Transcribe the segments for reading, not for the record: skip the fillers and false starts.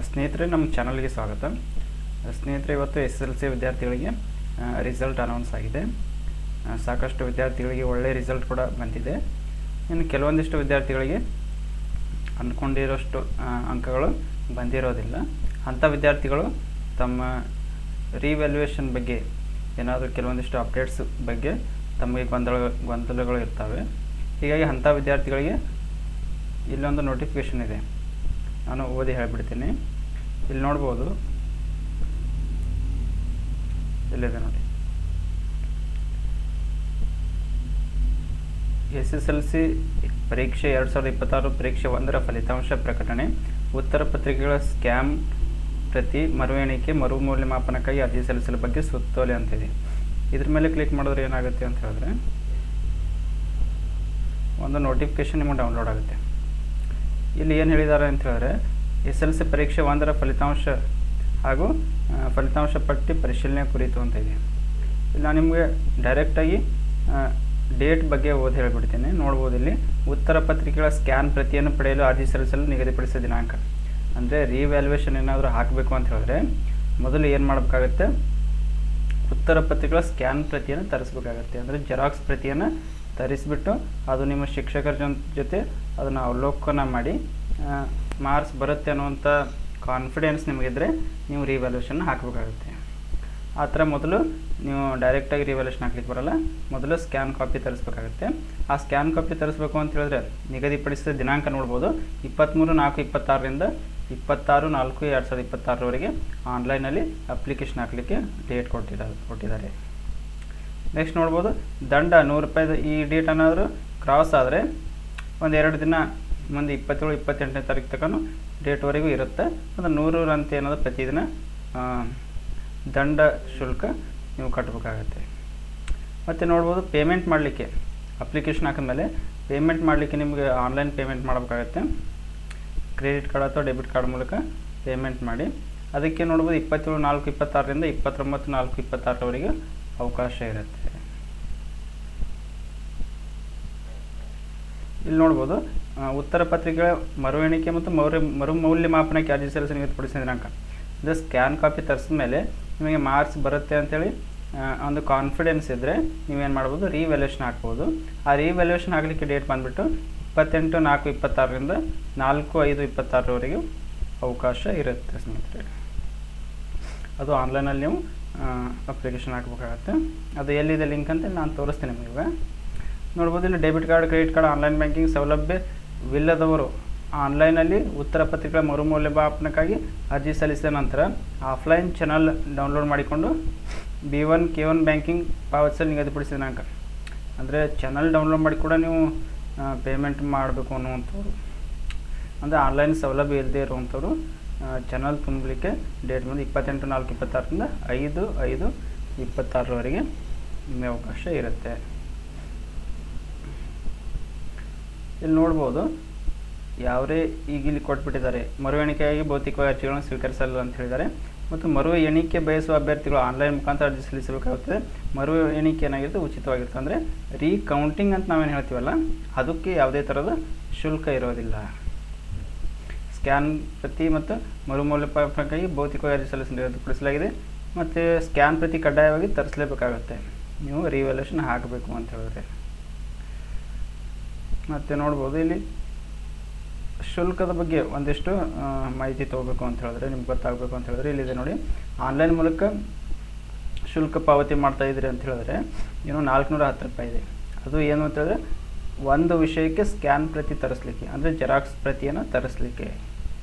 ಸ್ನೇಹಿತರೆ, ನಮ್ಮ ಚಾನಲ್ಗೆ ಸ್ವಾಗತ. ಸ್ನೇಹಿತರೆ, ಇವತ್ತು SSLC ವಿದ್ಯಾರ್ಥಿಗಳಿಗೆ ರಿಸಲ್ಟ್ ಅನೌನ್ಸ್ ಆಗಿದೆ. ಸಾಕಷ್ಟು ವಿದ್ಯಾರ್ಥಿಗಳಿಗೆ ಒಳ್ಳೆಯ ರಿಸಲ್ಟ್ ಕೂಡ ಬಂದಿದೆ. ಇನ್ನು ಕೆಲವೊಂದಿಷ್ಟು ವಿದ್ಯಾರ್ಥಿಗಳಿಗೆ ಅಂದ್ಕೊಂಡಿರೋಷ್ಟು ಅಂಕಗಳು ಬಂದಿರೋದಿಲ್ಲ. ಅಂಥ ವಿದ್ಯಾರ್ಥಿಗಳು ತಮ್ಮ ರಿವ್ಯಾಲ್ಯೂಯೇಷನ್ ಬಗ್ಗೆ ಏನಾದರೂ ಕೆಲವೊಂದಿಷ್ಟು ಅಪ್ಡೇಟ್ಸ್ ಬಗ್ಗೆ ತಮಗೆ ಗೊಂದಲಗಳು ಇರ್ತವೆ. ಹೀಗಾಗಿ ಅಂಥ ವಿದ್ಯಾರ್ಥಿಗಳಿಗೆ ಇಲ್ಲೊಂದು ನೋಟಿಫಿಕೇಷನ್ ಇದೆ, ನಾನು ಓದಿ ಹೇಳಿಬಿಡ್ತೀನಿ. ಇಲ್ಲಿ ನೋಡ್ಬೋದು, ಇಲ್ಲಿದೆ ನೋಡಿ. SSLC ಪರೀಕ್ಷೆ 2026 ಪರೀಕ್ಷೆ 1ರ ಫಲಿತಾಂಶ ಪ್ರಕಟಣೆ. ಉತ್ತರ ಪತ್ರಿಕೆಗಳ ಸ್ಕ್ಯಾಮ್ ಪ್ರತಿ ಮರು ಎಣಿಕೆ ಮರು ಮೌಲ್ಯಮಾಪನಕ್ಕಾಗಿ ಅರ್ಜಿ ಸಲ್ಲಿಸಲು ಬಗ್ಗೆ ಸುತ್ತೋಲೆ ಅಂತಿದೆ. ಇದ್ರ ಮೇಲೆ ಕ್ಲಿಕ್ ಮಾಡಿದ್ರೆ ಏನಾಗುತ್ತೆ ಅಂತ ಹೇಳಿದ್ರೆ, ಒಂದು ನೋಟಿಫಿಕೇಷನ್ ನಿಮಗೆ ಡೌನ್ಲೋಡ್ ಆಗುತ್ತೆ. ಇಲ್ಲಿ ಏನು ಹೇಳಿದ್ದಾರೆ ಅಂತ ಹೇಳಿದ್ರೆ, SSLC ಪರೀಕ್ಷೆ 1ರ ಫಲಿತಾಂಶ ಹಾಗೂ ಫಲಿತಾಂಶ ಪಟ್ಟಿ ಪರಿಶೀಲನೆ ಕುರಿತು ಅಂತ ಇದೆ. ಇಲ್ಲಿ ನಾನು ನಿಮಗೆ ಡೈರೆಕ್ಟಾಗಿ ಡೇಟ್ ಬಗ್ಗೆ ಓದಿ ಹೇಳಿಬಿಡ್ತೀನಿ. ನೋಡ್ಬೋದು, ಇಲ್ಲಿ ಉತ್ತರ ಪತ್ರಿಕೆಗಳ ಸ್ಕ್ಯಾನ್ ಪ್ರತಿಯನ್ನು ಪಡೆಯಲು ಅರ್ಜಿ ಸಲ್ಲಿಸಲು ನಿಗದಿಪಡಿಸಿದ ದಿನಾಂಕ. ಅಂದರೆ ರಿವ್ಯಾಲ್ಯೂಯೇಷನ್ ಏನಾದರೂ ಹಾಕಬೇಕು ಅಂತ ಹೇಳಿದ್ರೆ ಮೊದಲು ಏನು ಮಾಡಬೇಕಾಗತ್ತೆ, ಉತ್ತರ ಪತ್ರಿಕೆಗಳ ಸ್ಕ್ಯಾನ್ ಪ್ರತಿಯನ್ನು ತರಿಸ್ಬೇಕಾಗತ್ತೆ. ಅಂದರೆ ಜೆರಾಕ್ಸ್ ಪ್ರತಿಯನ್ನು ತರಿಸಿಬಿಟ್ಟು ಅದು ನಿಮ್ಮ ಶಿಕ್ಷಕರ ಜೊತೆ ಅದನ್ನು ಅವಲೋಕನ ಮಾಡಿ ಮಾರ್ಕ್ಸ್ ಬರುತ್ತೆ ಅನ್ನುವಂಥ ಕಾನ್ಫಿಡೆನ್ಸ್ ನಿಮಗಿದ್ರೆ ನೀವು ರಿವ್ಯಾಲ್ಯೂಯೇಷನ್ ಹಾಕಬೇಕಾಗುತ್ತೆ. ಆ ಥರ ಮೊದಲು ನೀವು ಡೈರೆಕ್ಟಾಗಿ ರಿವ್ಯಾಲ್ಯೂಯೇಷನ್ ಹಾಕ್ಲಿಕ್ಕೆ ಬರೋಲ್ಲ, ಮೊದಲು ಸ್ಕ್ಯಾನ್ ಕಾಪಿ ತರಿಸ್ಬೇಕಾಗುತ್ತೆ. ಆ ಸ್ಕ್ಯಾನ್ ಕಾಪಿ ತರಿಸ್ಬೇಕು ಅಂತ ಹೇಳಿದ್ರೆ ನಿಗದಿಪಡಿಸಿದ ದಿನಾಂಕ ನೋಡ್ಬೋದು, 23/4/26ರಿಂದ 26/4/2026ರವರೆಗೆ ಆನ್ಲೈನಲ್ಲಿ ಅಪ್ಲಿಕೇಶನ್ ಹಾಕಲಿಕ್ಕೆ ಡೇಟ್ ಕೊಟ್ಟಿದ್ದಾರೆ. ನೆಕ್ಸ್ಟ್ ನೋಡ್ಬೋದು, ದಂಡ ₹100. ಈ ಡೇಟ್ ಏನಾದರೂ ಕ್ರಾಸ್ ಆದರೆ ಒಂದು 2 ದಿನ ಮುಂದೆ 27-28ನೇ ತಾರೀಕು ತನಕ ಡೇಟ್ವರೆಗೂ ಇರುತ್ತೆ. ಅದು 100 ಅಂತ ಏನಾದರೂ ಪ್ರತಿದಿನ ದಂಡ ಶುಲ್ಕ ನೀವು ಕಟ್ಟಬೇಕಾಗತ್ತೆ. ಮತ್ತು ನೋಡ್ಬೋದು, ಪೇಮೆಂಟ್ ಮಾಡಲಿಕ್ಕೆ ಅಪ್ಲಿಕೇಶನ್ ಹಾಕಿದ್ಮೇಲೆ ಪೇಮೆಂಟ್ ಮಾಡಲಿಕ್ಕೆ ನಿಮಗೆ ಆನ್ಲೈನ್ ಪೇಮೆಂಟ್ ಮಾಡಬೇಕಾಗತ್ತೆ. ಕ್ರೆಡಿಟ್ ಕಾರ್ಡ್ ಅಥವಾ ಡೆಬಿಟ್ ಕಾರ್ಡ್ ಮೂಲಕ ಪೇಮೆಂಟ್ ಮಾಡಿ. ಅದಕ್ಕೆ ನೋಡ್ಬೋದು 27/4/26ರಿಂದ 29/4/26ರವರೆಗೆ ಅವಕಾಶ ಇರುತ್ತೆ. ಇಲ್ಲಿ ನೋಡ್ಬೋದು, ಉತ್ತರ ಪತ್ರಿಕೆಗಳ ಮರು ಎಣಿಕೆ ಮತ್ತು ಮರು ಮೌಲ್ಯಮಾಪನಕ್ಕೆ ಅರ್ಜಿ ಸಲ್ಲಿಸಲು ನಿಗದಿಪಡಿಸಿದ ದಿನಾಂಕ. ಇದು ಸ್ಕ್ಯಾನ್ ಕಾಪಿ ತರಿಸಿದ ಮೇಲೆ ನಿಮಗೆ ಮಾರ್ಕ್ಸ್ ಬರುತ್ತೆ ಅಂತೇಳಿ ಒಂದು ಕಾನ್ಫಿಡೆನ್ಸ್ ಇದ್ದರೆ ನೀವೇನು ಮಾಡ್ಬೋದು, ರಿವ್ಯಾಲ್ಯೂಯೇಷನ್ ಹಾಕ್ಬೋದು. ಆ ರಿವ್ಯಾಲ್ಯೂಯೇಷನ್ ಆಗಲಿಕ್ಕೆ ಡೇಟ್ ಬಂದುಬಿಟ್ಟು 28/4/26ರಿಂದ 4/5/26ರವರೆಗೆ ಅವಕಾಶ ಇರುತ್ತೆ ಸ್ನೇಹಿತರೆ. ಅದು ಆನ್ಲೈನಲ್ಲಿ ನೀವು ಅಪ್ಲಿಕೇಶನ್ ಹಾಕಬೇಕಾಗತ್ತೆ. ಅದು ಎಲ್ಲಿದೆ ಲಿಂಕ್ ಅಂತ ನಾನು ತೋರಿಸ್ತೀನಿ ನಿಮಗೆ. ನೋಡ್ಬೋದು, ಇಲ್ಲಿ debit card, credit card, online banking ಸೌಲಭ್ಯವಿಲ್ಲದವರು ಆನ್ಲೈನಲ್ಲಿ ಉತ್ತರ ಪತ್ರಿಕೆಗಳ ಮರು ಮೌಲ್ಯಮಾಪನಕ್ಕಾಗಿ ಅರ್ಜಿ ಸಲ್ಲಿಸಿದ ನಂತರ ಆಫ್ಲೈನ್ ಚಾನಲ್ ಡೌನ್ಲೋಡ್ ಮಾಡಿಕೊಂಡು B1 K1 ಬ್ಯಾಂಕಿಂಗ್ ಪಾವತಿಸಲು ನಿಗದಿಪಡಿಸಿದ ದಿನಾಂಕ. ಅಂದರೆ ಚಾನಲ್ ಡೌನ್ಲೋಡ್ ಮಾಡಿ ಕೂಡ ನೀವು ಪೇಮೆಂಟ್ ಮಾಡಬೇಕು ಅನ್ನುವಂಥವ್ರು, ಅಂದರೆ ಆನ್ಲೈನ್ ಸೌಲಭ್ಯ ಇಲ್ಲದೆ ಇರುವಂಥವ್ರು ಚಾನಲ್ ತುಂಬಲಿಕ್ಕೆ ಡೇಟ್ ಬಂದು 28/4/26ರಿಂದ 5/5/26ರವರೆಗೆ ನಿಮಗೆ ಅವಕಾಶ ಇರುತ್ತೆ. ಇಲ್ಲಿ ನೋಡ್ಬೋದು, ಯಾವುದೇ ಈಗ ಇಲ್ಲಿ ಕೊಟ್ಬಿಟ್ಟಿದ್ದಾರೆ, ಮರು ಎಣಿಕೆಯಾಗಿ ಭೌತಿಕವಾಗಿ ಅರ್ಜಿಗಳನ್ನು ಸ್ವೀಕರಿಸಲು ಅಂತ ಹೇಳಿದ್ದಾರೆ. ಮತ್ತು ಮರು ಎಣಿಕೆ ಬಯಸುವ ಅಭ್ಯರ್ಥಿಗಳು ಆನ್ಲೈನ್ ಮುಖಾಂತರ ಅರ್ಜಿ ಸಲ್ಲಿಸಬೇಕಾಗುತ್ತದೆ. ಮರು ಎಣಿಕೆ ಏನಾಗಿರುತ್ತೆ, ಉಚಿತವಾಗಿರುತ್ತೆ. ಅಂದರೆ ರೀಕೌಂಟಿಂಗ್ ಅಂತ ನಾವೇನು ಹೇಳ್ತೀವಲ್ಲ, ಅದಕ್ಕೆ ಯಾವುದೇ ಥರದ ಶುಲ್ಕ ಇರೋದಿಲ್ಲ. ಸ್ಕ್ಯಾನ್ ಪ್ರತಿ ಮತ್ತು ಮರು ಮೌಲ್ಯಮಾಪನಕ್ಕಾಗಿ ಭೌತಿಕವಾಗಿ ಅರ್ಜಿ ಸಲ್ಲಿಸಲು ನಿಗದಿಪಡಿಸಲಾಗಿದೆ. ಮತ್ತು ಸ್ಕ್ಯಾನ್ ಪ್ರತಿ ಕಡ್ಡಾಯವಾಗಿ ತರಿಸಲೇಬೇಕಾಗುತ್ತೆ ನೀವು ರಿವ್ಯಾಲ್ಯೂಯೇಷನ್ ಹಾಕಬೇಕು ಅಂತ ಹೇಳಿದ್ರೆ. ಮತ್ತು ನೋಡ್ಬೋದು, ಇಲ್ಲಿ ಶುಲ್ಕದ ಬಗ್ಗೆ ಒಂದಿಷ್ಟು ಮಾಹಿತಿ ತೊಗೋಬೇಕು ಅಂತ ಹೇಳಿದ್ರೆ, ನಿಮ್ಗೆ ಗೊತ್ತಾಗಬೇಕು ಅಂತ ಹೇಳಿದ್ರೆ ಇಲ್ಲಿದೆ ನೋಡಿ. ಆನ್ಲೈನ್ ಮೂಲಕ ಶುಲ್ಕ ಪಾವತಿ ಮಾಡ್ತಾಯಿದ್ರಿ ಅಂತ ಹೇಳಿದ್ರೆ ಏನು ₹410 ಇದೆ. ಅದು ಏನು ಅಂತ ಹೇಳಿದ್ರೆ ಒಂದು ವಿಷಯಕ್ಕೆ ಸ್ಕ್ಯಾನ್ ಪ್ರತಿ ತರಿಸ್ಲಿಕ್ಕೆ, ಅಂದರೆ ಜೆರಾಕ್ಸ್ ಪ್ರತಿಯನ್ನು ತರಿಸ್ಲಿಕ್ಕೆ.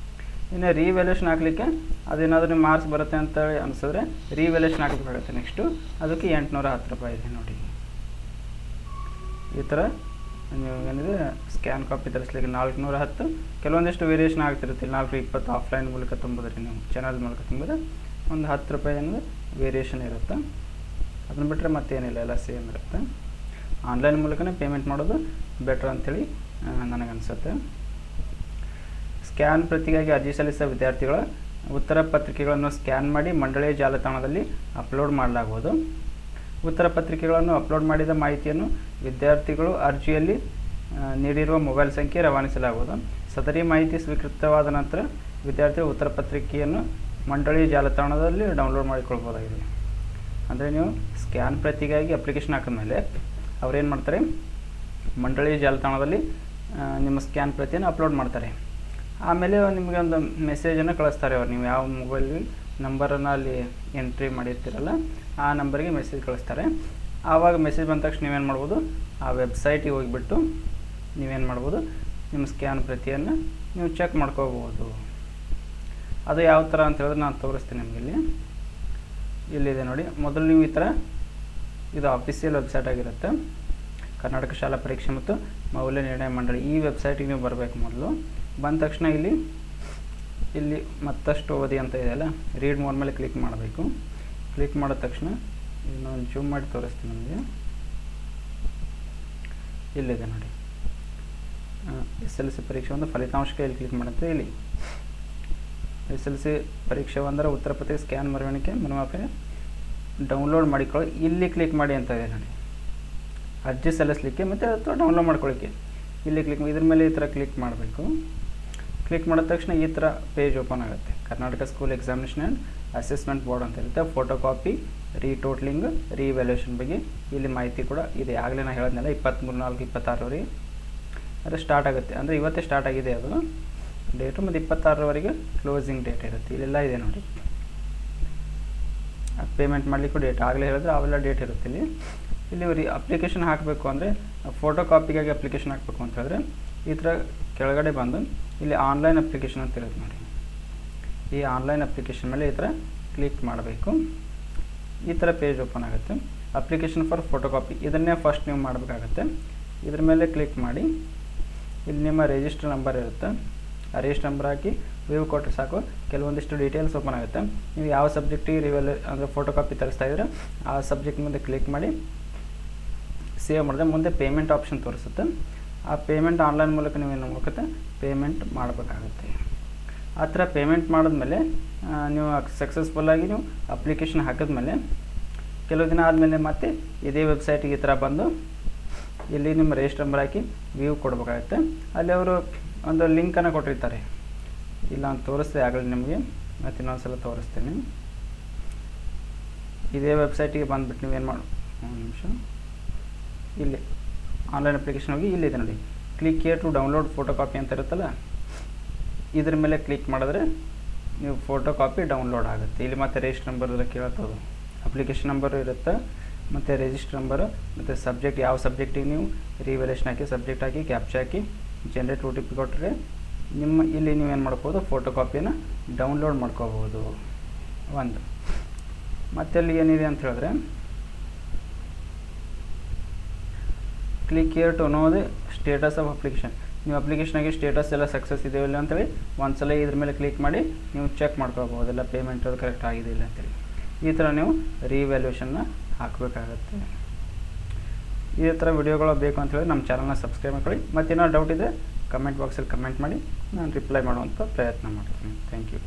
ಇನ್ನು ರಿವ್ಯಾಲ್ಯೂಯೇಷನ್ ಹಾಕಲಿಕ್ಕೆ ಅದೇನಾದರೂ ನಿಮ್ಮ ಮಾರ್ಕ್ಸ್ ಬರುತ್ತೆ ಅಂತ ಅನಿಸಿದ್ರೆ ರಿವ್ಯಾಲ್ಯೂಯೇಷನ್ ಹಾಕಬೇಕಾಗುತ್ತೆ. ನೆಕ್ಸ್ಟು ಅದಕ್ಕೆ ₹810 ಇದೆ ನೋಡಿ. ಈ ಥರ ನೀವು ಏನಿದೆ ಸ್ಕ್ಯಾನ್ ಕಾಪಿ ತರಿಸ್ಲಿಕ್ಕೆ 410. ಕೆಲವೊಂದಿಷ್ಟು ವೇರಿಯೇಷನ್ ಆಗ್ತಿರುತ್ತೆ. 420 ಆಫ್ಲೈನ್ ಮೂಲಕ ತುಂಬಿದ್ರೆ, ನೀವು ಚಾನಲ್ ಮೂಲಕ ತುಂಬಿದ್ರೆ ಒಂದು ₹10 ಅನ್ನೋದು ವೇರಿಯೇಷನ್ ಇರುತ್ತೆ. ಅದನ್ನು ಬಿಟ್ಟರೆ ಮತ್ತೇನಿಲ್ಲ, ಎಲ್ಲ ಸೇಮ್ ಇರುತ್ತೆ. ಆನ್ಲೈನ್ ಮೂಲಕನೇ ಪೇಮೆಂಟ್ ಮಾಡೋದು ಬೆಟ್ರ್ ಅಂಥೇಳಿ ನನಗನ್ಸುತ್ತೆ. ಸ್ಕ್ಯಾನ್ ಪ್ರತಿಗಾಗಿ ಅರ್ಜಿ ಸಲ್ಲಿಸಿದ ವಿದ್ಯಾರ್ಥಿಗಳ ಉತ್ತರ ಪತ್ರಿಕೆಗಳನ್ನು ಸ್ಕ್ಯಾನ್ ಮಾಡಿ ಮಂಡಳಿಯ ಜಾಲತಾಣದಲ್ಲಿ ಅಪ್ಲೋಡ್ ಮಾಡಲಾಗುವುದು. ಉತ್ತರ ಪತ್ರಿಕೆಗಳನ್ನು ಅಪ್ಲೋಡ್ ಮಾಡಿದ ಮಾಹಿತಿಯನ್ನು ವಿದ್ಯಾರ್ಥಿಗಳು ಅರ್ಜಿಯಲ್ಲಿ ನೀಡಿರುವ ಮೊಬೈಲ್ ಸಂಖ್ಯೆ ರವಾನಿಸಲಾಗುವುದು. ಸದರಿ ಮಾಹಿತಿ ಸ್ವೀಕೃತವಾದ ನಂತರ ವಿದ್ಯಾರ್ಥಿಗಳು ಉತ್ತರ ಪತ್ರಿಕೆಯನ್ನು ಮಂಡಳಿ ಜಾಲತಾಣದಲ್ಲಿ ಡೌನ್ಲೋಡ್ ಮಾಡಿಕೊಳ್ಬೋದಾಗಿದೆ. ಅಂದರೆ ನೀವು ಸ್ಕ್ಯಾನ್ ಪ್ರತಿಗಾಗಿ ಅಪ್ಲಿಕೇಶನ್ ಹಾಕಿದ್ಮೇಲೆ ಅವ್ರೇನು ಮಾಡ್ತಾರೆ, ಮಂಡಳಿ ಜಾಲತಾಣದಲ್ಲಿ ನಿಮ್ಮ ಸ್ಕ್ಯಾನ್ ಪ್ರತಿಯನ್ನು ಅಪ್ಲೋಡ್ ಮಾಡ್ತಾರೆ. ಆಮೇಲೆ ನಿಮಗೆ ಒಂದು ಮೆಸೇಜನ್ನು ಕಳಿಸ್ತಾರೆ. ಅವ್ರು ನೀವು ಯಾವ ಮೊಬೈಲ್ ನಂಬರನ್ನು ಅಲ್ಲಿ ಎಂಟ್ರಿ ಮಾಡಿರ್ತೀರಲ್ಲ ಆ ನಂಬರಿಗೆ ಮೆಸೇಜ್ ಕಳಿಸ್ತಾರೆ. ಆವಾಗ ಮೆಸೇಜ್ ಬಂದ ತಕ್ಷಣ ನೀವೇನು ಮಾಡ್ಬೋದು, ಆ ವೆಬ್ಸೈಟಿಗೆ ಹೋಗಿಬಿಟ್ಟು ನೀವೇನು ಮಾಡ್ಬೋದು, ನಿಮ್ಮ ಸ್ಕ್ಯಾನ್ ಪ್ರತಿಯನ್ನು ನೀವು ಚೆಕ್ ಮಾಡ್ಕೋಬೋದು. ಅದು ಯಾವ ಥರ ಅಂತ ಹೇಳಿದ್ರೆ ನಾನು ತೋರಿಸ್ತೀನಿ ನಿಮಗೆ. ಇಲ್ಲಿದೆ ನೋಡಿ. ಮೊದಲು ನೀವು ಈ ಥರ ಇದು ಆಫೀಸಿಯಲ್ ವೆಬ್ಸೈಟ್ ಆಗಿರುತ್ತೆ, ಕರ್ನಾಟಕ ಶಾಲಾ ಪರೀಕ್ಷೆ ಮತ್ತು ಮೌಲ್ಯ ನಿರ್ಣಯ ಮಂಡಳಿ. ಈ ವೆಬ್ಸೈಟಿಗೆ ನೀವು ಬರಬೇಕು. ಮೊದಲು ಬಂದ ತಕ್ಷಣ ಇಲ್ಲಿ ಮತ್ತಷ್ಟು ಓದಿ ಅಂತ ಇದೆಯಲ್ಲ, ರೀಡ್ ಮೋರ್ ಮೇಲೆ ಕ್ಲಿಕ್ ಮಾಡಬೇಕು. ಕ್ಲಿಕ್ ಮಾಡಿದ ತಕ್ಷಣ ನಾನು ಜೂಮ್ ಮಾಡಿ ತೋರಿಸ್ತೀನಿ ನಿಮಗೆ. ಇಲ್ಲಿದೆ ನೋಡಿ, SLC ಪರೀಕ್ಷೆ ಒಂದು ಫಲಿತಾಂಶಕ್ಕೆ ಇಲ್ಲಿ ಕ್ಲಿಕ್ ಮಾಡುತ್ತೆ. ಇಲ್ಲಿ SLC ಪರೀಕ್ಷೆ 1 ಉತ್ತರ ಪತ್ರಿಕೆ ಸ್ಕ್ಯಾನ್ ಮರುವಣಿಕೆ ಮನಮಾಪನೆ ಡೌನ್ಲೋಡ್ ಮಾಡಿಕೊಳ್ಳಿ. ಇಲ್ಲಿ ಕ್ಲಿಕ್ ಮಾಡಿ ಅಂತ ಇದೆ ನೋಡಿ, ಅರ್ಜಿ ಸಲ್ಲಿಸಲಿಕ್ಕೆ ಮತ್ತು ಅಥವಾ ಡೌನ್ಲೋಡ್ ಮಾಡ್ಕೊಳ್ಳಿಕ್ಕೆ. ಇಲ್ಲಿ ಇದ್ರ ಮೇಲೆ ಈ ಥರ ಕ್ಲಿಕ್ ಮಾಡಬೇಕು. ಕ್ಲಿಕ್ ಮಾಡಿದ ತಕ್ಷಣ ಈ ಥರ ಪೇಜ್ ಓಪನ್ ಆಗುತ್ತೆ. Karnataka school examination and assessment board ಅಂತ ಇರುತ್ತೆ. ಫೋಟೋ ಕಾಪಿ, ರೀಟೋಟ್ಲಿಂಗ್, ರೀವ್ಯಾಲ್ಯೂಷನ್ ಬಗ್ಗೆ ಇಲ್ಲಿ ಮಾಹಿತಿ ಕೂಡ ಇದೆ. ಆಗಲೇ ನಾನು ಹೇಳಿದ್ನಲ್ಲ 23/4/26 ಅದು ಸ್ಟಾರ್ಟ್ ಆಗುತ್ತೆ. ಅಂದರೆ ಇವತ್ತೇ ಸ್ಟಾರ್ಟ್ ಆಗಿದೆ ಅದು ಡೇಟು, ಮತ್ತು 26ರವರೆಗೆ ಕ್ಲೋಸಿಂಗ್ ಡೇಟ್ ಇರುತ್ತೆ. ಇಲ್ಲೆಲ್ಲ ಇದೆ ನೋಡಿ. ಪೇಮೆಂಟ್ ಮಾಡಲಿಕ್ಕೂ ಡೇಟ್ ಆಗಲೇ ಹೇಳಿದ್ರೆ ಅವೆಲ್ಲ ಡೇಟ್ ಇರುತ್ತೆ. ಇಲ್ಲಿ ಅಪ್ಲಿಕೇಶನ್ ಹಾಕಬೇಕು ಅಂದರೆ ಫೋಟೋ ಕಾಪಿಗಾಗಿ ಅಪ್ಲಿಕೇಶನ್ ಹಾಕಬೇಕು ಅಂತ ಹೇಳಿದ್ರೆ ಈ ಥರ ಕೆಳಗಡೆ ಬಂದು ಇಲ್ಲಿ ಆನ್ಲೈನ್ ಅಪ್ಲಿಕೇಶನ್ ಅಂತ ಇರುತ್ತೆ ನೋಡಿ. ಈ ಆನ್ಲೈನ್ ಅಪ್ಲಿಕೇಶನ್ ಮೇಲೆ ಈ ಥರ ಕ್ಲಿಕ್ ಮಾಡಬೇಕು. ಈ ಥರ ಪೇಜ್ ಓಪನ್ ಆಗುತ್ತೆ. ಅಪ್ಲಿಕೇಶನ್ ಫಾರ್ ಫೋಟೋ ಕಾಪಿ ಇದನ್ನೇ ಫಸ್ಟ್ ನೀವು ಮಾಡಬೇಕಾಗತ್ತೆ. ಇದ್ರ ಮೇಲೆ ಕ್ಲಿಕ್ ಮಾಡಿ ಇಲ್ಲಿ ನಿಮ್ಮ ರಿಜಿಸ್ಟರ್ ನಂಬರ್ ಇರುತ್ತೆ. ಆ ರಿಜಿಸ್ಟರ್ ನಂಬರ್ ಹಾಕಿ ವ್ಯೂ ಕೊಟ್ಟರೆ ಸಾಕು. ಕೆಲವೊಂದಿಷ್ಟು ಡೀಟೇಲ್ಸ್ ಓಪನ್ ಆಗುತ್ತೆ. ನೀವು ಯಾವ ಸಬ್ಜೆಕ್ಟಿಗೆ ಅಂದರೆ ಫೋಟೋ ಕಾಪಿ ತರಿಸ್ತಾ ಇದ್ರೆ ಆ ಸಬ್ಜೆಕ್ಟ್ ಮುಂದೆ ಕ್ಲಿಕ್ ಮಾಡಿ ಸೇವ್ ಮಾಡಿದ್ರೆ ಮುಂದೆ ಪೇಮೆಂಟ್ ಆಪ್ಷನ್ ತೋರಿಸುತ್ತೆ. ಆ ಪೇಮೆಂಟ್ ಆನ್ಲೈನ್ ಮೂಲಕ ನೀವೇನು ಮಾಡ್ಬೇಕು, ಪೇಮೆಂಟ್ ಮಾಡಬೇಕಾಗುತ್ತೆ. ಆ ಥರ ಪೇಮೆಂಟ್ ಮಾಡಿದ್ಮೇಲೆ ನೀವು ಸಕ್ಸಸ್ಫುಲ್ಲಾಗಿ ನೀವು ಅಪ್ಲಿಕೇಶನ್ ಹಾಕಿದ್ಮೇಲೆ ಕೆಲವು ದಿನ ಆದಮೇಲೆ ಮತ್ತೆ ಇದೇ ವೆಬ್ಸೈಟಿಗೆ ಈ ಥರ ಬಂದು ಇಲ್ಲಿ ನಿಮ್ಮ ರಿಜಿಸ್ಟರ್ ನಂಬರ್ ಹಾಕಿ ವ್ಯೂ ಕೊಡಬೇಕಾಗುತ್ತೆ. ಅಲ್ಲಿ ಅವರು ಒಂದು ಲಿಂಕನ್ನು ಕೊಟ್ಟಿರ್ತಾರೆ. ಇಲ್ಲ ನಾನು ತೋರಿಸ್ದೆ ಆಗಲಿ ನಿಮಗೆ, ಮತ್ತು ಇನ್ನೊಂದ್ಸಲ ತೋರಿಸ್ತೀನಿ. ಇದೇ ವೆಬ್ಸೈಟಿಗೆ ಬಂದುಬಿಟ್ಟು ನೀವೇನು ಮಾಡಿ ಒಂದು ನಿಮಿಷ, ಇಲ್ಲಿ ಆನ್ಲೈನ್ ಅಪ್ಲಿಕೇಶನ್ ಹೋಗಿ ಇಲ್ಲಿದೆ ನೋಡಿ, click here to download photo copy ಅಂತ ಇರುತ್ತಲ್ಲ, ಇದ್ರ ಮೇಲೆ ಕ್ಲಿಕ್ ಮಾಡಿದ್ರೆ ನೀವು ಫೋಟೋ ಕಾಪಿ ಡೌನ್ಲೋಡ್ ಆಗುತ್ತೆ. ಇಲ್ಲಿ ಮತ್ತೆ ರಿಜಿಸ್ಟರ್ ನಂಬರ್ ಎಲ್ಲ ಕೇಳುತ್ತದು, ಅಪ್ಲಿಕೇಶನ್ ನಂಬರು ಇರುತ್ತೆ, ಮತ್ತು ರಿಜಿಸ್ಟರ್ ನಂಬರು, ಮತ್ತು ಸಬ್ಜೆಕ್ಟ್ ಯಾವ ಸಬ್ಜೆಕ್ಟಿಗೆ ನೀವು ರಿವ್ಯಾಲ್ಯೂಷನ್ ಹಾಕಿ ಸಬ್ಜೆಕ್ಟ್ ಹಾಕಿ ಕ್ಯಾಪ್ಚಾ ಹಾಕಿ ಜನರೇಟ್ OTP ಕೊಟ್ಟರೆ ಇಲ್ಲಿ ನೀವೇನು ಮಾಡ್ಬೋದು, ಫೋಟೋ ಕಾಪಿಯನ್ನು ಡೌನ್ಲೋಡ್ ಮಾಡ್ಕೋಬೋದು. ಒಂದು ಮತ್ತೆ ಅಲ್ಲಿ ಏನಿದೆ ಅಂತ ಹೇಳಿದ್ರೆ click here to know the status of application. ನೀವು ಅಪ್ಲಿಕೇಶನಾಗಿ ಸ್ಟೇಟಸ್ ಎಲ್ಲ ಸಕ್ಸಸ್ ಇದೆಯೋ ಇಲ್ಲ ಅಂತೇಳಿ ಒಂದ್ಸಲ ಇದ್ರ ಮೇಲೆ ಕ್ಲಿಕ್ ಮಾಡಿ ನೀವು ಚೆಕ್ ಮಾಡ್ಕೋಬೋದು, ಎಲ್ಲ ಪೇಮೆಂಟ್ ಅದು ಕರೆಕ್ಟ್ ಆಗಿದೆ ಇಲ್ಲ ಅಂತೇಳಿ. ಈ ಥರ ನೀವು ರಿವ್ಯಾಲ್ಯೂಷನ್ನ ಹಾಕಬೇಕಾಗತ್ತೆ. ಇದೇ ಥರ ವಿಡಿಯೋಗಳು ಬೇಕು ಅಂತ ಹೇಳಿ ನಮ್ಮ ಚಾನಲ್ನ ಸಬ್ಸ್ಕ್ರೈಬ್ ಮಾಡ್ಕೊಳ್ಳಿ. ಮತ್ತೇನೋ ಡೌಟ್ ಇದೆ ಕಮೆಂಟ್ ಬಾಕ್ಸಲ್ಲಿ ಕಮೆಂಟ್ ಮಾಡಿ, ನಾನು ರಿಪ್ಲೈ ಮಾಡುವಂಥ ಪ್ರಯತ್ನ ಮಾಡ್ತೀನಿ. Thank you.